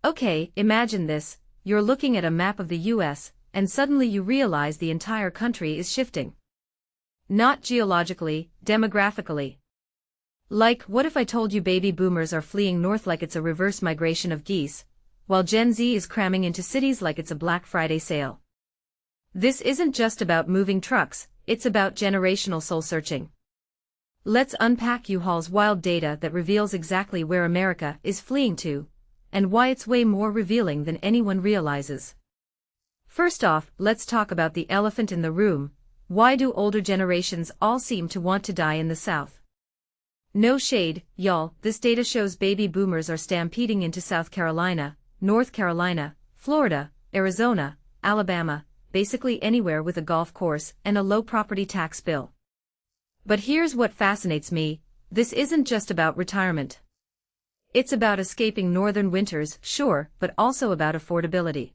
Okay, imagine this, you're looking at a map of the US, and suddenly you realize the entire country is shifting. Not geologically, demographically. Like, what if I told you baby boomers are fleeing north like it's a reverse migration of geese, while Gen Z is cramming into cities like it's a Black Friday sale? This isn't just about moving trucks, it's about generational soul-searching. Let's unpack U-Haul's wild data that reveals exactly where America is fleeing to, and why it's way more revealing than anyone realizes. First off, let's talk about the elephant in the room. Why do older generations all seem to want to die in the South? No shade, y'all, this data shows baby boomers are stampeding into South Carolina, North Carolina, Florida, Arizona, Alabama, basically anywhere with a golf course and a low property tax bill. But here's what fascinates me, this isn't just about retirement. It's about escaping northern winters, sure, but also about affordability.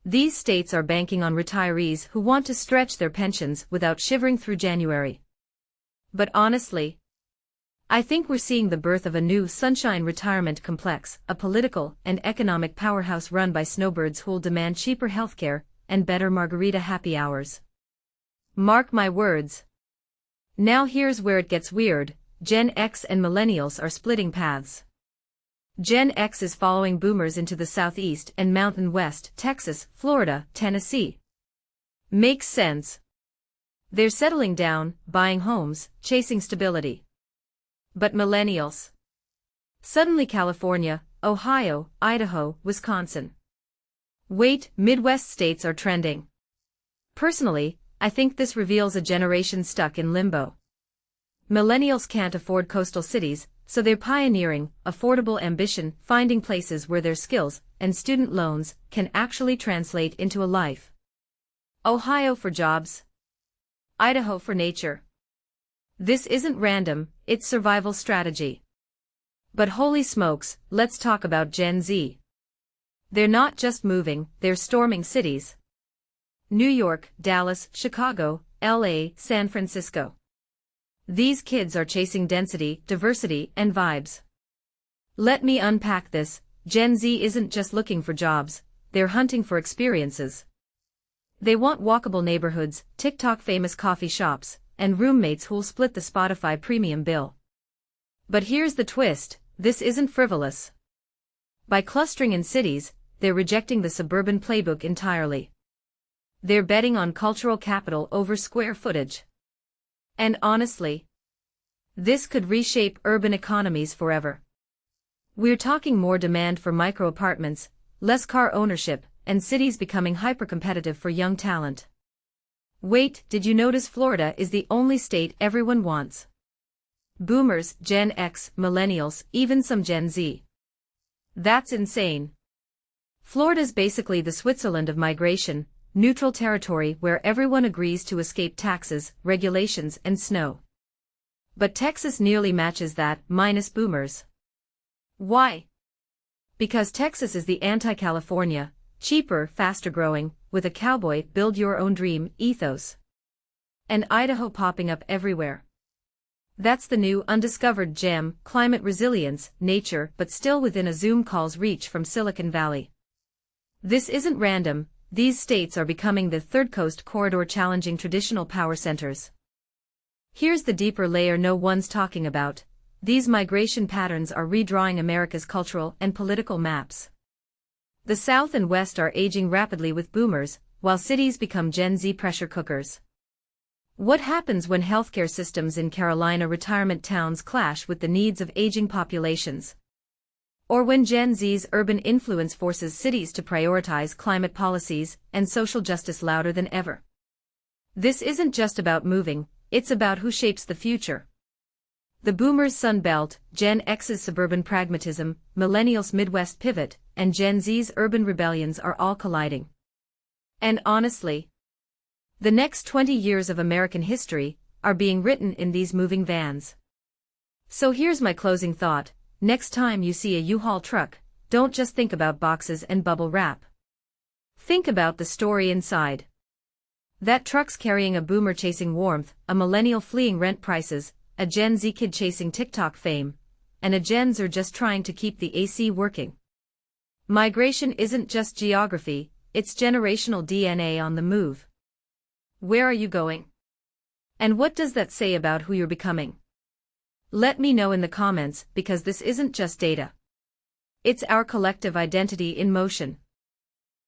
These states are banking on retirees who want to stretch their pensions without shivering through January. But honestly, I think we're seeing the birth of a new Sunshine Retirement Complex, a political and economic powerhouse run by snowbirds who'll demand cheaper healthcare and better margarita happy hours. Mark my words. Now here's where it gets weird, Gen X and Millennials are splitting paths. Gen X is following boomers into the Southeast and Mountain West, Texas, Florida, Tennessee. Makes sense. They're settling down, buying homes, chasing stability. But Millennials? Suddenly California, Ohio, Idaho, Wisconsin. Wait, Midwest states are trending. Personally, I think this reveals a generation stuck in limbo. Millennials can't afford coastal cities, so they're pioneering affordable ambition, finding places where their skills and student loans can actually translate into a life. Ohio for jobs. Idaho for nature. This isn't random, it's survival strategy. But holy smokes, let's talk about Gen Z. They're not just moving, they're storming cities. New York, Dallas, Chicago, LA, San Francisco. These kids are chasing density, diversity, and vibes. Let me unpack this, Gen Z isn't just looking for jobs, they're hunting for experiences. They want walkable neighborhoods, TikTok-famous coffee shops, and roommates who'll split the Spotify premium bill. But here's the twist, this isn't frivolous. By clustering in cities, they're rejecting the suburban playbook entirely. They're betting on cultural capital over square footage. And honestly, this could reshape urban economies forever. We're talking more demand for micro-apartments, less car ownership, and cities becoming hyper-competitive for young talent. Wait, did you notice Florida is the only state everyone wants? Boomers, Gen X, Millennials, even some Gen Z. That's insane. Florida's basically the Switzerland of migration, neutral territory where everyone agrees to escape taxes, regulations, and snow. But Texas nearly matches that, minus boomers. Why? Because Texas is the anti-California, cheaper, faster-growing, with a cowboy build-your-own-dream ethos. And Idaho popping up everywhere. That's the new undiscovered gem, climate resilience, nature, but still within a Zoom call's reach from Silicon Valley. This isn't random, these states are becoming the Third Coast Corridor challenging traditional power centers. Here's the deeper layer no one's talking about. These migration patterns are redrawing America's cultural and political maps. The South and West are aging rapidly with boomers, while cities become Gen Z pressure cookers. What happens when healthcare systems in Carolina retirement towns clash with the needs of aging populations? Or when Gen Z's urban influence forces cities to prioritize climate policies and social justice louder than ever? This isn't just about moving, it's about who shapes the future. The boomers' Sun Belt, Gen X's suburban pragmatism, Millennials' Midwest pivot, and Gen Z's urban rebellions are all colliding. And honestly, the next 20 years of American history are being written in these moving vans. So here's my closing thought, next time you see a U-Haul truck, don't just think about boxes and bubble wrap. Think about the story inside. That truck's carrying a boomer chasing warmth, a millennial fleeing rent prices, a Gen Z kid chasing TikTok fame, and a Gen Zer just trying to keep the AC working. Migration isn't just geography, it's generational DNA on the move. Where are you going? And what does that say about who you're becoming? Let me know in the comments, because this isn't just data. It's our collective identity in motion.